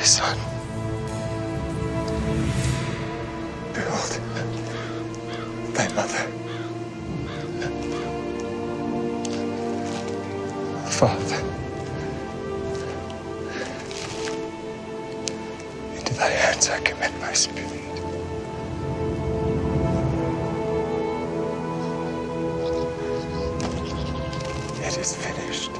son. Behold, thy mother. Father, into thy hands I commit my spirit. It is finished.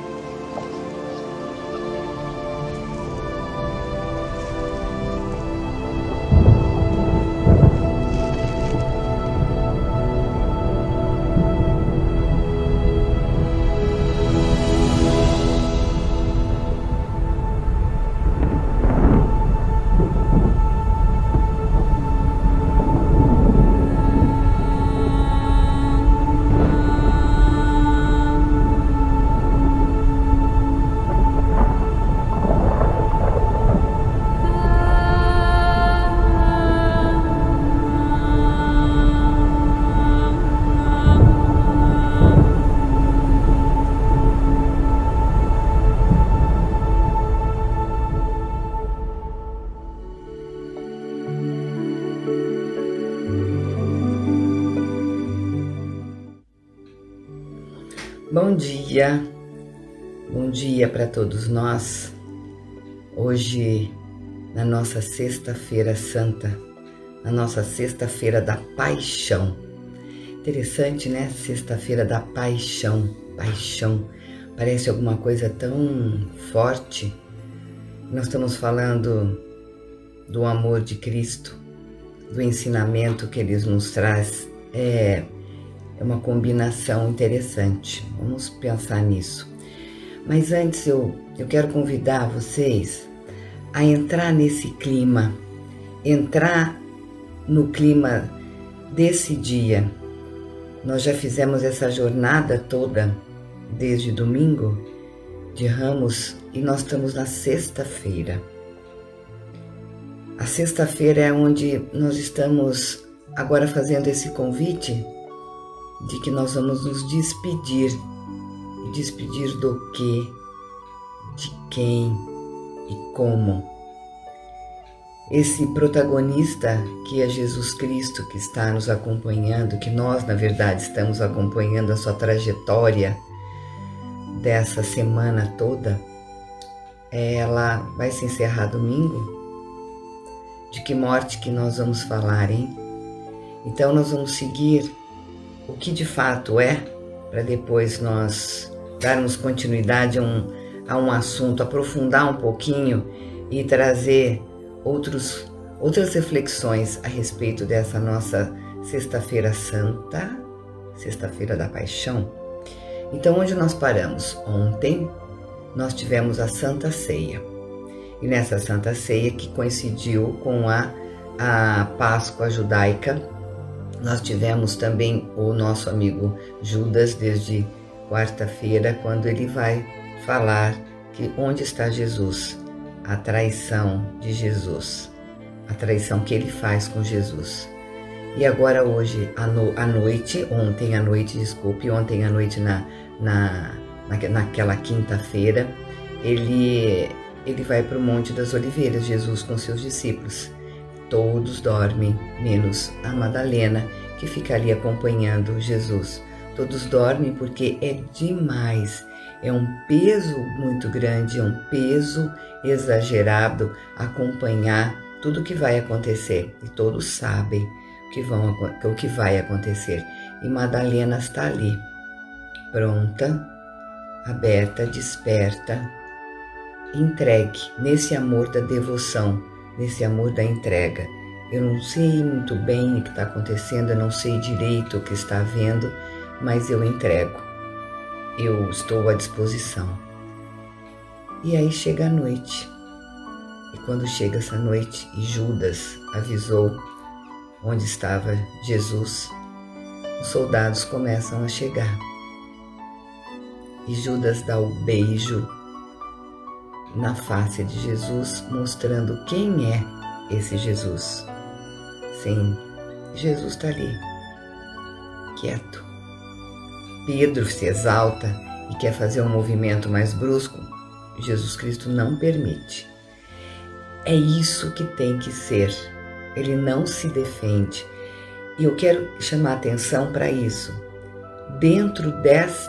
Bom dia para todos nós. Hoje, na nossa Sexta-feira Santa, na nossa Sexta-feira da Paixão. Interessante, né? Sexta-feira da Paixão. Paixão. Parece alguma coisa tão forte. Nós estamos falando do amor de Cristo, do ensinamento que Ele nos traz. É uma combinação interessante. Vamos pensar nisso. Mas antes eu quero convidar vocês a entrar nesse clima, entrar no clima desse dia. Nós já fizemos essa jornada toda desde domingo de Ramos e nós estamos na sexta-feira. A sexta-feira é onde nós estamos agora fazendo esse convite de que nós vamos nos despedir. E despedir do quê? De quem e como? Esse protagonista que é Jesus Cristo, que está nos acompanhando, que nós, na verdade, estamos acompanhando a sua trajetória dessa semana toda, ela vai se encerrar domingo. De que morte que nós vamos falar, hein? Então nós vamos seguir o que de fato é, para depois nós darmos continuidade a um assunto, aprofundar um pouquinho e trazer outras reflexões a respeito dessa nossa Sexta-feira Santa, Sexta-feira da Paixão. Então, onde nós paramos? Ontem nós tivemos a Santa Ceia. E nessa Santa Ceia, que coincidiu com a Páscoa judaica, nós tivemos também o nosso amigo Judas desde quarta-feira, quando ele vai falar que onde está Jesus, a traição de Jesus, a traição que ele faz com Jesus. E agora hoje, à noite, ontem à noite naquela quinta-feira, ele vai para o Monte das Oliveiras, Jesus com seus discípulos. Todos dormem, menos a Madalena, que fica ali acompanhando Jesus. Todos dormem porque é demais, é um peso muito grande, é um peso exagerado acompanhar tudo o que vai acontecer. E todos sabem o que vai acontecer. E Madalena está ali, pronta, aberta, desperta, entregue nesse amor da devoção, nesse amor da entrega. Eu não sei muito bem o que está acontecendo, eu não sei direito o que está havendo, mas eu entrego, eu estou à disposição. E aí chega a noite, e quando chega essa noite e Judas avisou onde estava Jesus, os soldados começam a chegar. E Judas dá o beijo na face de Jesus, mostrando quem é esse Jesus. Sim, Jesus está ali, quieto. Pedro se exalta e quer fazer um movimento mais brusco. Jesus Cristo não permite. É isso que tem que ser. Ele não se defende. E eu quero chamar a atenção para isso. Dentro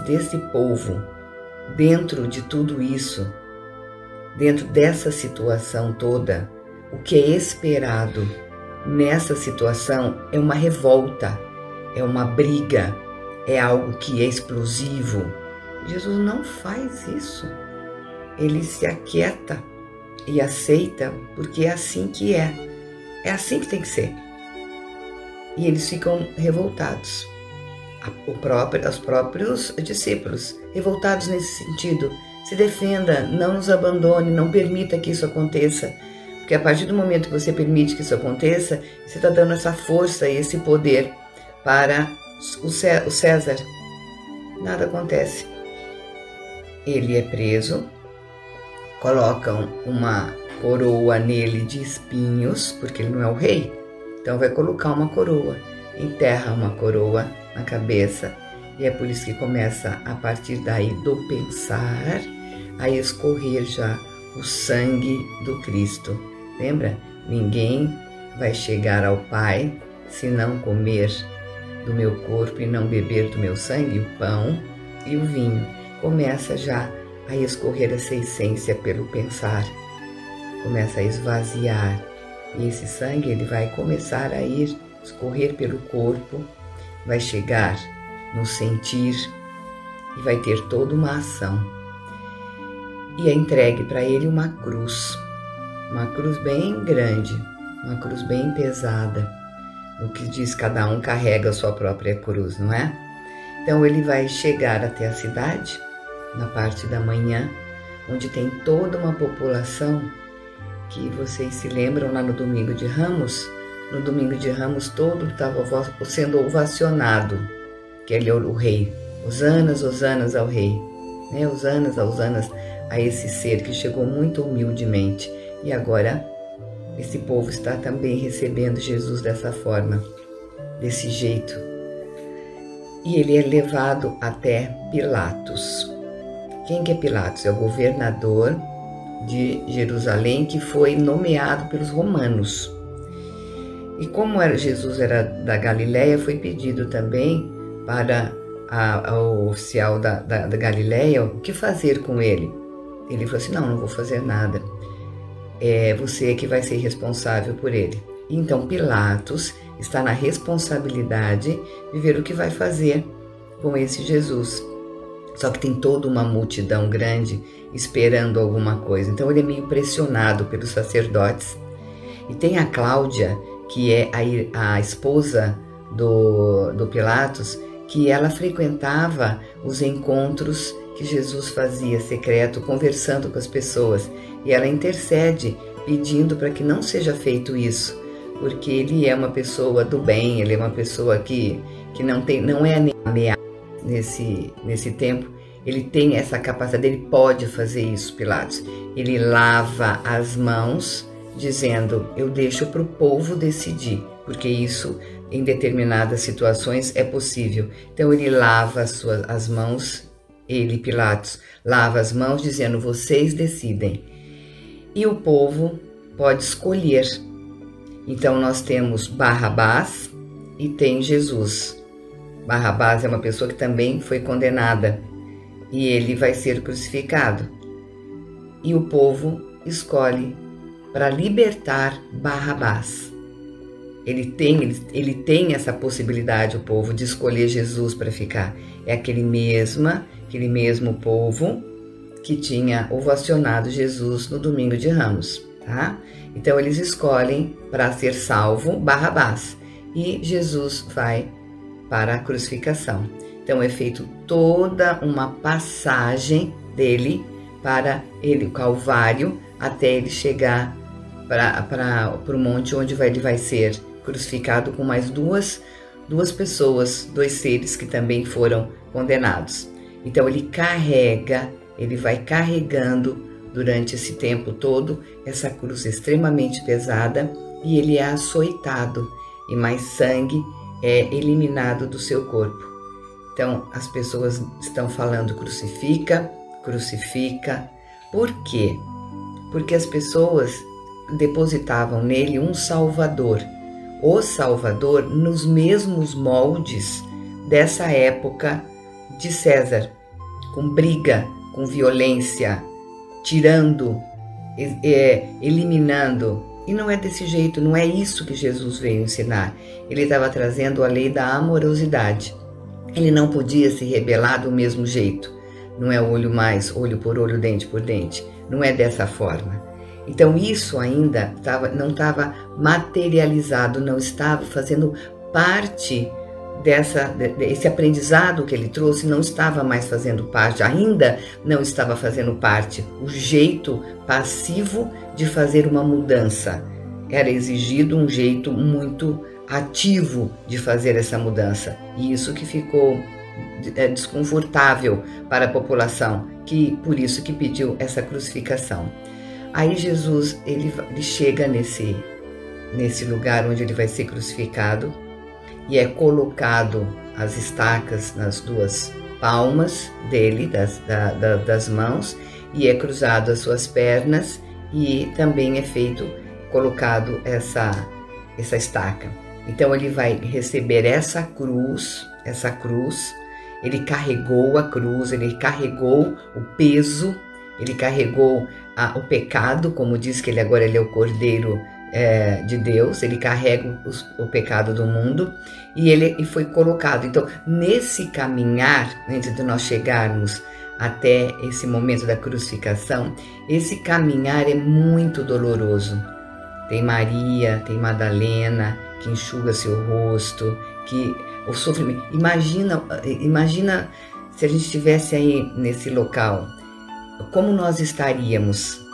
desse povo, dentro de tudo isso, dentro dessa situação toda, o que é esperado nessa situação é uma revolta, é uma briga, é algo que é explosivo. Jesus não faz isso. Ele se aquieta e aceita, porque é assim que é. É assim que tem que ser. E eles ficam revoltados. Os próprios discípulos, revoltados nesse sentido. Se defenda, não nos abandone, não permita que isso aconteça. Porque a partir do momento que você permite que isso aconteça, você está dando essa força e esse poder para o César. Nada acontece. Ele é preso, colocam uma coroa nele de espinhos, porque ele não é o rei. Então vai colocar uma coroa, enterra uma coroa na cabeça, e é por isso que começa a partir daí do pensar a escorrer já o sangue do Cristo. Lembra? Ninguém vai chegar ao Pai se não comer do meu corpo e não beber do meu sangue, o pão e o vinho. Começa já a escorrer essa essência pelo pensar, começa a esvaziar. E esse sangue ele vai começar a escorrer pelo corpo, vai chegar no sentir e vai ter toda uma ação. E é entregue para ele uma cruz bem grande, uma cruz bem pesada. O que diz cada um carrega a sua própria cruz, não é? Então ele vai chegar até a cidade, na parte da manhã, onde tem toda uma população que vocês se lembram lá no Domingo de Ramos. No Domingo de Ramos todo estava sendo ovacionado, que ele é o rei. Hosanas, hosanas ao rei. Né? Hosanas a esse ser que chegou muito humildemente. E agora esse povo está também recebendo Jesus dessa forma, desse jeito. E ele é levado até Pilatos. Quem que é Pilatos? É o governador de Jerusalém, que foi nomeado pelos romanos. E como Jesus era da Galileia, foi pedido também para o oficial da Galileia o que fazer com ele. Ele falou assim, não vou fazer nada. É você que vai ser responsável por ele. Então Pilatos está na responsabilidade de ver o que vai fazer com esse Jesus. Só que tem toda uma multidão grande esperando alguma coisa. Então ele é meio pressionado pelos sacerdotes. E tem a Cláudia, que é a esposa do Pilatos, que ela frequentava os encontros que Jesus fazia secreto, conversando com as pessoas. E ela intercede, pedindo para que não seja feito isso, porque ele é uma pessoa do bem, ele é uma pessoa que não é ameaçada nesse tempo. Ele tem essa capacidade, ele pode fazer isso, Pilatos. Ele lava as mãos, dizendo, eu deixo para o povo decidir, porque isso em determinadas situações é possível. Então ele lava as mãos, ele, Pilatos, lava as mãos dizendo, vocês decidem. E o povo pode escolher. Então nós temos Barrabás e tem Jesus. Barrabás é uma pessoa que também foi condenada e ele vai ser crucificado. E o povo escolhe para libertar Barrabás. Ele tem essa possibilidade, o povo, de escolher Jesus para ficar. É aquele mesmo povo que tinha ovacionado Jesus no Domingo de Ramos, tá? Então eles escolhem para ser salvo Barrabás e Jesus vai para a crucificação. Então é feito toda uma passagem dele para ele, o Calvário, até ele chegar para o monte onde ele vai ser crucificado com mais duas pessoas, dois seres que também foram condenados. Então ele vai carregando durante esse tempo todo essa cruz extremamente pesada e ele é açoitado e mais sangue é eliminado do seu corpo. Então as pessoas estão falando crucifica, crucifica. Por quê? Porque as pessoas depositavam nele um Salvador, o Salvador nos mesmos moldes dessa época de César, com briga, com violência, tirando, eliminando. E não é desse jeito, não é isso que Jesus veio ensinar. Ele estava trazendo a lei da amorosidade. Ele não podia se rebelar do mesmo jeito. Não é olho mais, olho por olho, dente por dente. Não é dessa forma. Então isso ainda não estava materializado, não estava fazendo parte esse aprendizado que ele trouxe, não estava mais fazendo parte, ainda não estava fazendo parte. O jeito passivo de fazer uma mudança. Era exigido um jeito muito ativo de fazer essa mudança. E isso que ficou desconfortável para a população, por isso que pediu essa crucificação. Aí Jesus ele chega nesse lugar onde ele vai ser crucificado e é colocado as estacas nas duas palmas dele, das mãos, e é cruzado as suas pernas e também é colocado essa estaca. Então ele vai receber essa cruz, ele carregou a cruz, ele carregou o peso, ele carregou o pecado, como diz que ele é o Cordeiro de Deus, ele carrega o pecado do mundo e foi colocado. Então, nesse caminhar, antes de nós chegarmos até esse momento da crucificação, esse caminhar é muito doloroso. Tem Maria, tem Madalena, que enxuga seu rosto, que o sofrimento. Imagina se a gente estivesse aí nesse local, como nós estaríamos?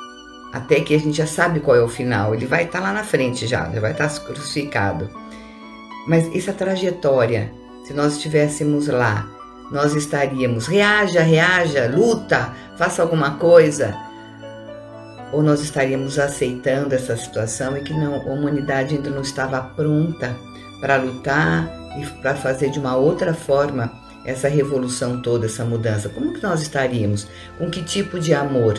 Até que a gente já sabe qual é o final, ele vai estar lá na frente já vai estar crucificado. Mas essa trajetória, se nós estivéssemos lá, nós estaríamos, reaja, luta, faça alguma coisa. Ou nós estaríamos aceitando essa situação e que a humanidade ainda não estava pronta para lutar e para fazer de uma outra forma essa revolução toda, essa mudança. Como que nós estaríamos? Com que tipo de amor?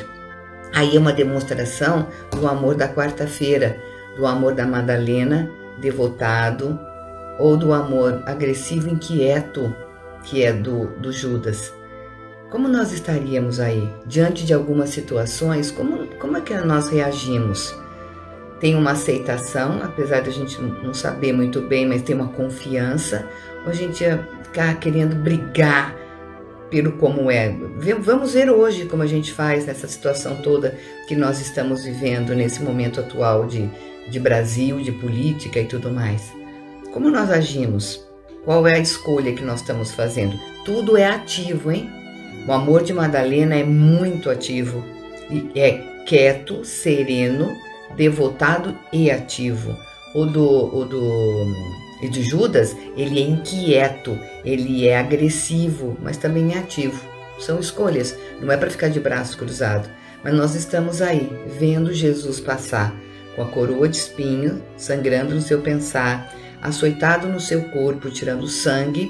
Aí é uma demonstração do amor da quarta-feira, do amor da Madalena, devotado, ou do amor agressivo, inquieto, que é do Judas. Como nós estaríamos aí? Diante de algumas situações, como é que nós reagimos? Tem uma aceitação, apesar de a gente não saber muito bem, mas tem uma confiança, ou a gente ia ficar querendo brigar pelo como é. Vamos ver hoje como a gente faz nessa situação toda que nós estamos vivendo nesse momento atual de Brasil, de política e tudo mais. Como nós agimos? Qual é a escolha que nós estamos fazendo? Tudo é ativo, hein? O amor de Madalena é muito ativo, é quieto, sereno, devotado e ativo. O de Judas, ele é inquieto, ele é agressivo, mas também é ativo. São escolhas, não é para ficar de braço cruzado. Mas nós estamos aí, vendo Jesus passar, com a coroa de espinho, sangrando no seu pensar, açoitado no seu corpo, tirando sangue,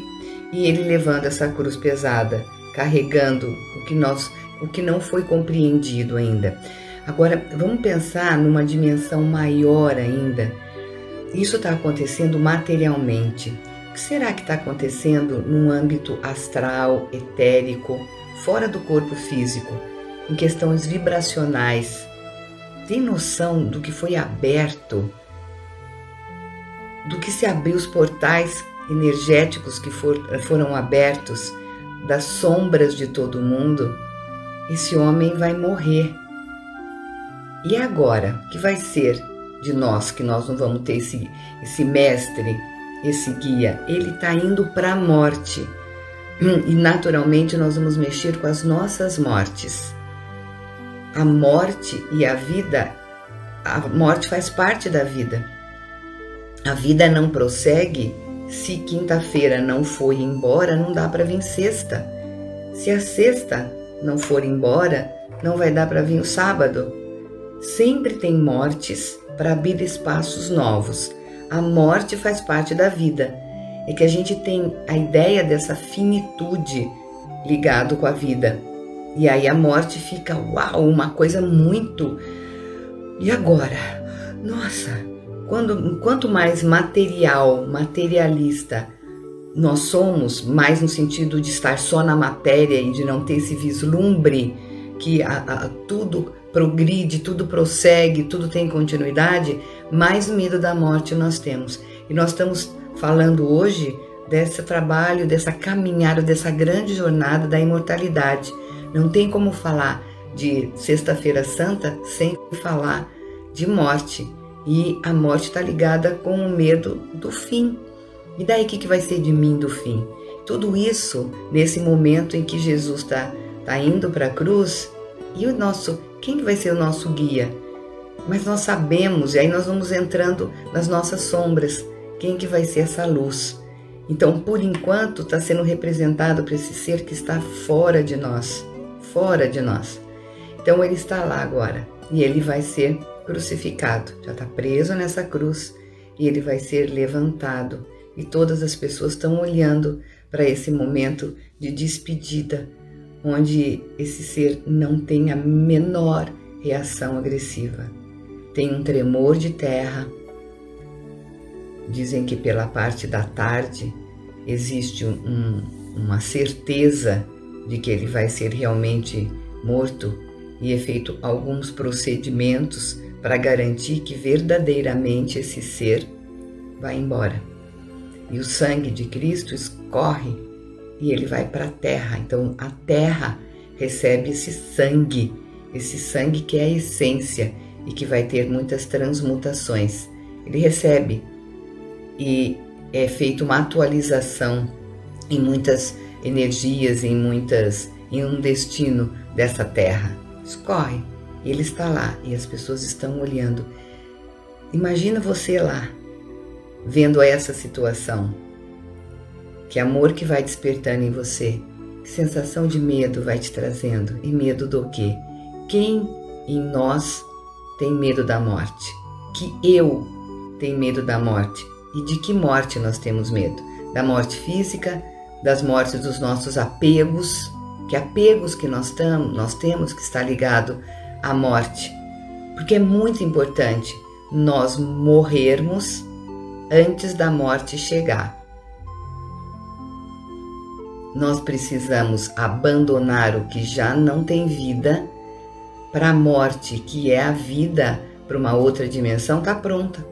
e ele levando essa cruz pesada, carregando o que não foi compreendido ainda. Agora, vamos pensar numa dimensão maior ainda. Isso está acontecendo materialmente. O que será que está acontecendo num âmbito astral, etérico, fora do corpo físico, em questões vibracionais? Tem noção do que foi aberto? Do que se abriu os portais energéticos que foram abertos, das sombras de todo mundo? Esse homem vai morrer. E agora, o que vai ser de nós, que nós não vamos ter esse mestre, esse guia? Ele está indo para a morte. E naturalmente nós vamos mexer com as nossas mortes. A morte e a vida, a morte faz parte da vida. A vida não prossegue. Se quinta-feira não foi embora, não dá para vir sexta. Se a sexta não for embora, não vai dar para vir o sábado. Sempre tem mortes para abrir espaços novos. A morte faz parte da vida. É que a gente tem a ideia dessa finitude ligado com a vida. E aí a morte fica, uau, uma coisa muito... E agora? Nossa, quanto mais materialista nós somos, mais no sentido de estar só na matéria e de não ter esse vislumbre que tudo progride, tudo prossegue, tudo tem continuidade, mais medo da morte nós temos. E nós estamos falando hoje desse trabalho, dessa caminhada, dessa grande jornada da imortalidade. Não tem como falar de Sexta-feira Santa sem falar de morte. E a morte está ligada com o medo do fim. E daí o que vai ser de mim do fim? Tudo isso nesse momento em que Jesus está indo para a cruz. E quem vai ser o nosso guia? Mas nós sabemos, e aí nós vamos entrando nas nossas sombras. Quem que vai ser essa luz? Então, por enquanto, está sendo representado por esse ser que está fora de nós. Fora de nós. Então, ele está lá agora. E ele vai ser crucificado. Já está preso nessa cruz. E ele vai ser levantado. E todas as pessoas estão olhando para esse momento de despedida, onde esse ser não tem a menor reação agressiva. Tem um tremor de terra. Dizem que pela parte da tarde existe uma certeza de que ele vai ser realmente morto e é feito alguns procedimentos para garantir que verdadeiramente esse ser vai embora. E o sangue de Cristo escorre e ele vai para a terra. Então a terra recebe esse sangue que é a essência e que vai ter muitas transmutações. Ele recebe e é feita uma atualização em muitas energias, em um destino dessa terra. Escorre, e ele está lá e as pessoas estão olhando. Imagina você lá, vendo essa situação. Que amor que vai despertando em você, que sensação de medo vai te trazendo. E medo do quê? Quem em nós tem medo da morte? Que eu tenho medo da morte? E de que morte nós temos medo? Da morte física, das mortes dos nossos apegos, que apegos que nós temos que está ligado à morte. Porque é muito importante nós morrermos antes da morte chegar. Nós precisamos abandonar o que já não tem vida para a morte, que é a vida para uma outra dimensão, está pronta.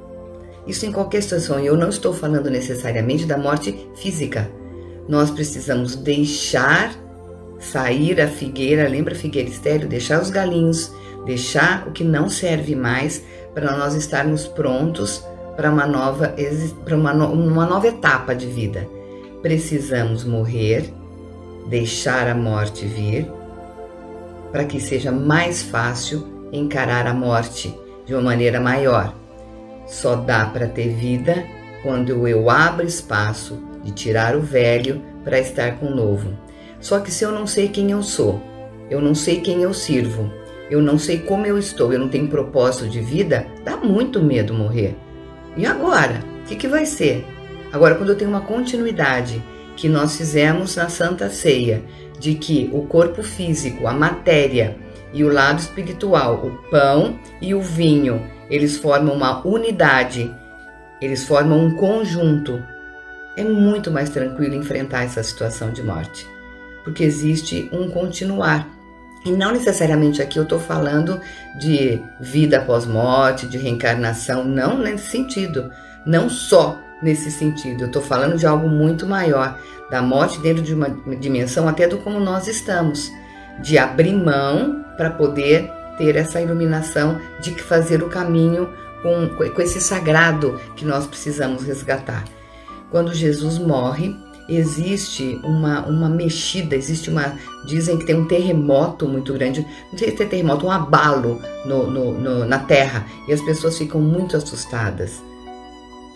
Isso em qualquer situação, e eu não estou falando necessariamente da morte física. Nós precisamos deixar sair a figueira, lembra a figueira estéril? Deixar os galinhos, deixar o que não serve mais para nós estarmos prontos para uma nova etapa de vida. Precisamos morrer, deixar a morte vir, para que seja mais fácil encarar a morte de uma maneira maior. Só dá para ter vida quando eu abro espaço de tirar o velho para estar com o novo. Só que se eu não sei quem eu sou, eu não sei quem eu sirvo, eu não sei como eu estou, eu não tenho propósito de vida, dá muito medo morrer. E agora? O que vai ser? Agora, quando eu tenho uma continuidade que nós fizemos na Santa Ceia, de que o corpo físico, a matéria e o lado espiritual, o pão e o vinho, eles formam uma unidade, eles formam um conjunto. É muito mais tranquilo enfrentar essa situação de morte, porque existe um continuar. E não necessariamente aqui eu estou falando de vida após morte, de reencarnação, não nesse sentido, não só nesse sentido. Eu estou falando de algo muito maior, da morte dentro de uma dimensão até do como nós estamos, de abrir mão para poder ter essa iluminação, de fazer o caminho com esse sagrado que nós precisamos resgatar. Quando Jesus morre, existe uma mexida, dizem que tem um terremoto muito grande, não sei se é terremoto, um abalo na terra, e as pessoas ficam muito assustadas.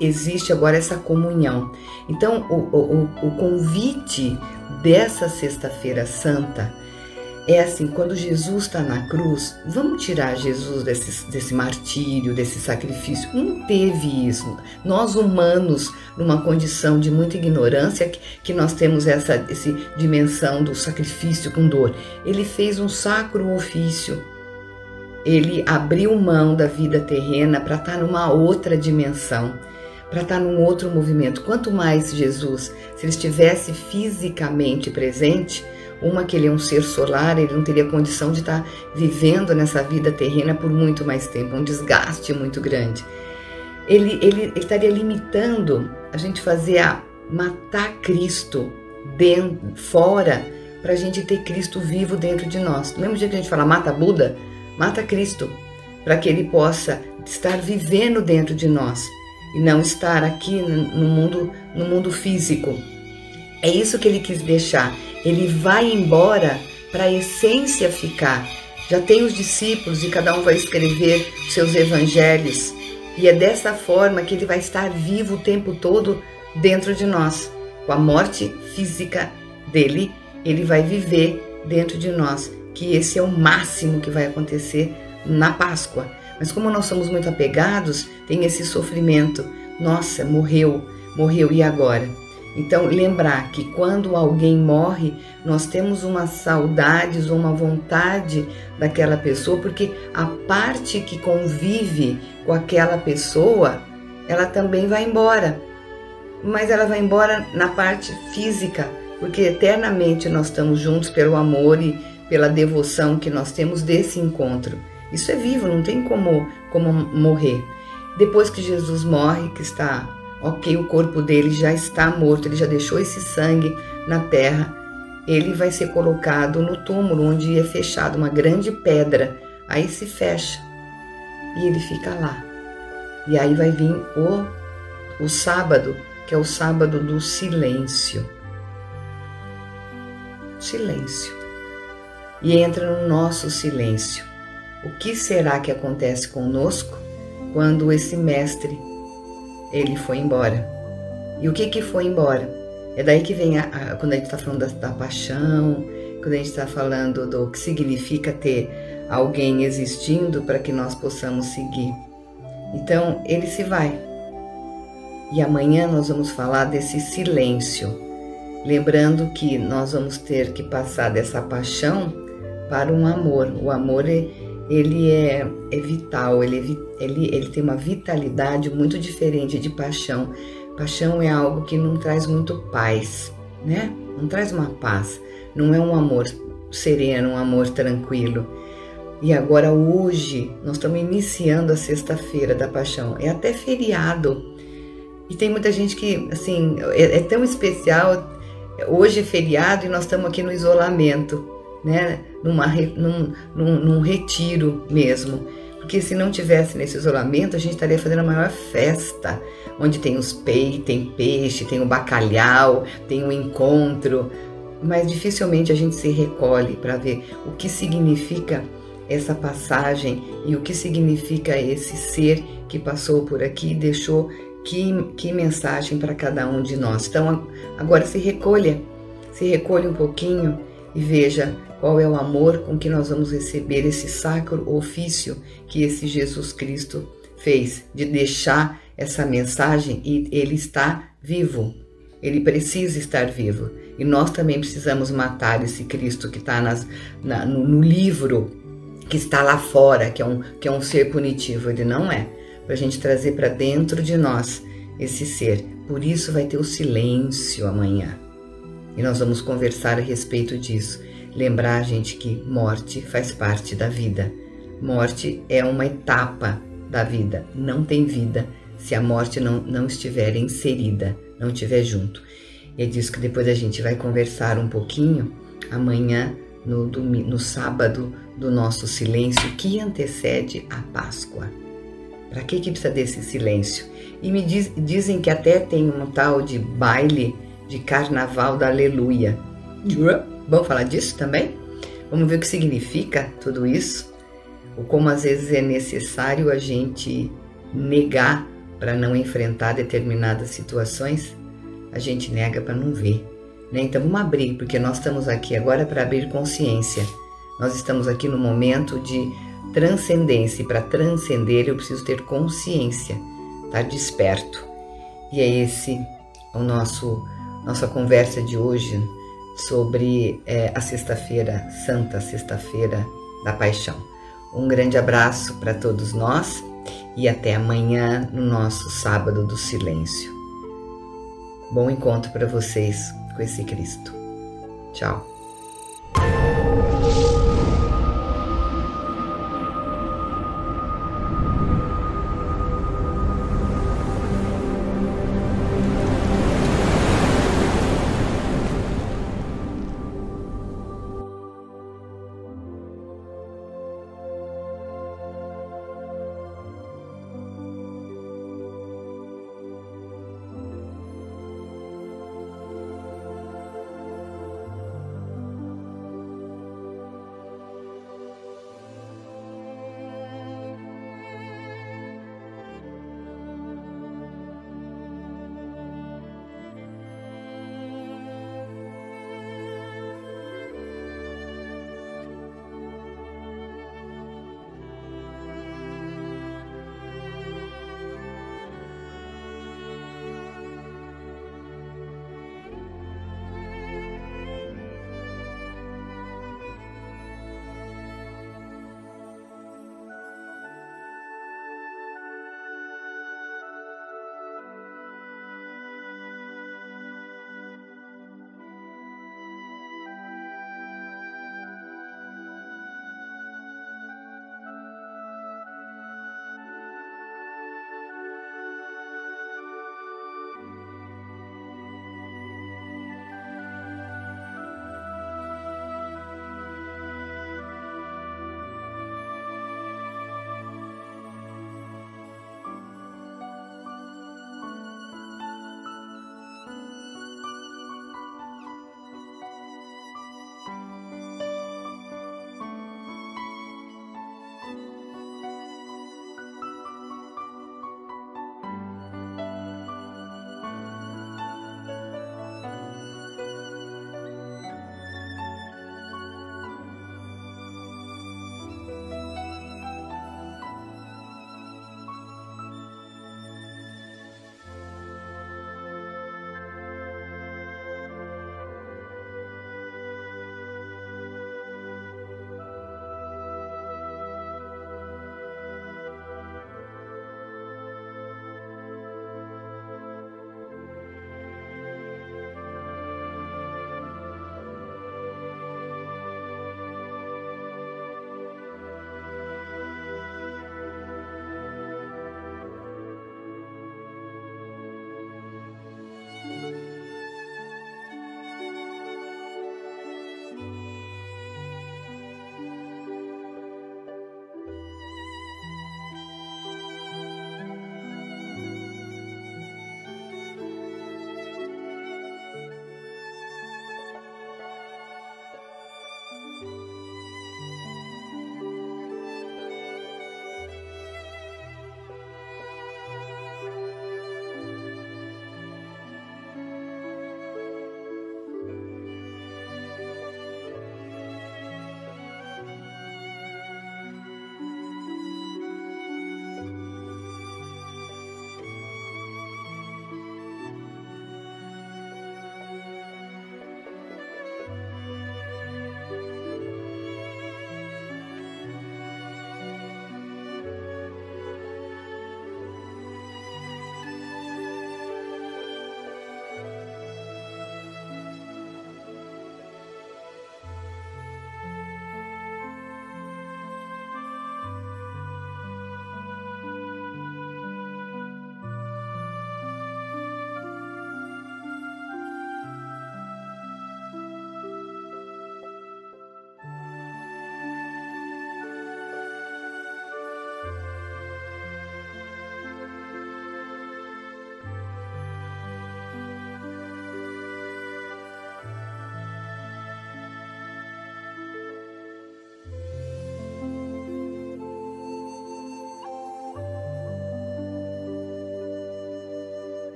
Existe agora essa comunhão. Então, o convite dessa Sexta-feira Santa é assim: quando Jesus está na cruz, vamos tirar Jesus desse martírio, desse sacrifício. Não teve isso. Nós humanos, numa condição de muita ignorância, que nós temos essa dimensão do sacrifício com dor. Ele fez um sacro ofício. ele abriu mão da vida terrena para estar numa outra dimensão, para estar num outro movimento. Quanto mais Jesus, se ele estivesse fisicamente presente, que ele é um ser solar, ele não teria condição de estar vivendo nessa vida terrena por muito mais tempo, um desgaste muito grande. Ele estaria limitando a gente matar Cristo fora, para a gente ter Cristo vivo dentro de nós. Do mesmo jeito que a gente fala mata Buda, mata Cristo, para que ele possa estar vivendo dentro de nós e não estar aqui no mundo físico. É isso que ele quis deixar. Ele vai embora para a essência ficar. Já tem os discípulos e cada um vai escrever seus evangelhos. E é dessa forma que ele vai estar vivo o tempo todo dentro de nós. Com a morte física dele, ele vai viver dentro de nós. Que esse é o máximo que vai acontecer na Páscoa. Mas como nós somos muito apegados, tem esse sofrimento. Nossa, morreu, e agora? Então, lembrar que quando alguém morre, nós temos umas saudades ou uma vontade daquela pessoa, porque a parte que convive com aquela pessoa, ela também vai embora. Mas ela vai embora na parte física, porque eternamente nós estamos juntos pelo amor e pela devoção que nós temos desse encontro. Isso é vivo, não tem como morrer. Depois que Jesus morre, que está ok, o corpo dele já está morto, ele já deixou esse sangue na terra, ele vai ser colocado no túmulo, onde é fechado uma grande pedra, aí se fecha e ele fica lá. E aí vai vir o sábado, que é o sábado do silêncio. Silêncio. E entra no nosso silêncio. O que será que acontece conosco quando esse mestre ele foi embora? E o que foi embora? É daí que vem quando a gente está falando da paixão, quando a gente está falando do que significa ter alguém existindo para que nós possamos seguir. Então, ele se vai. E amanhã nós vamos falar desse silêncio, lembrando que nós vamos ter que passar dessa paixão para um amor. O amor ele é vital, ele tem uma vitalidade muito diferente de paixão. Paixão é algo que não traz muito paz, né? Não traz uma paz, não é um amor sereno, um amor tranquilo. E agora hoje nós estamos iniciando a sexta-feira da paixão, é até feriado. E tem muita gente que, assim, é tão especial, hoje é feriado e nós estamos aqui no isolamento, né? Num retiro mesmo. Porque se não tivesse nesse isolamento, a gente estaria fazendo a maior festa, onde tem os tem peixe, tem o bacalhau, tem o encontro, mas dificilmente a gente se recolhe para ver o que significa essa passagem e o que significa esse ser que passou por aqui e deixou que mensagem para cada um de nós. Então agora se recolha um pouquinho e veja qual é o amor com que nós vamos receber esse sacro ofício que esse Jesus Cristo fez, de deixar essa mensagem, e ele está vivo, ele precisa estar vivo. E nós também precisamos matar esse Cristo que está no livro, que está lá fora, que é um ser punitivo. Ele não é, para a gente trazer para dentro de nós esse ser. Por isso vai ter o silêncio amanhã. E nós vamos conversar a respeito disso. Lembrar, gente, que morte faz parte da vida. Morte é uma etapa da vida. Não tem vida se a morte não estiver inserida, não estiver junto. E é disso que depois a gente vai conversar um pouquinho amanhã, no sábado do nosso silêncio, que antecede a Páscoa. Para que precisa desse silêncio? E me dizem que até tem um tal de baile de carnaval da aleluia. Vamos falar disso também? Vamos ver o que significa tudo isso? Ou como às vezes é necessário a gente negar para não enfrentar determinadas situações. A gente nega para não ver, né? Então vamos abrir, porque nós estamos aqui agora para abrir consciência. Nós estamos aqui no momento de transcendência, e para transcender eu preciso ter consciência, estar desperto. E é esse o nossa conversa de hoje sobre a sexta-feira santa, a sexta-feira da paixão. Um grande abraço para todos nós e até amanhã no nosso Sábado do Silêncio. Bom encontro para vocês com esse Cristo. Tchau.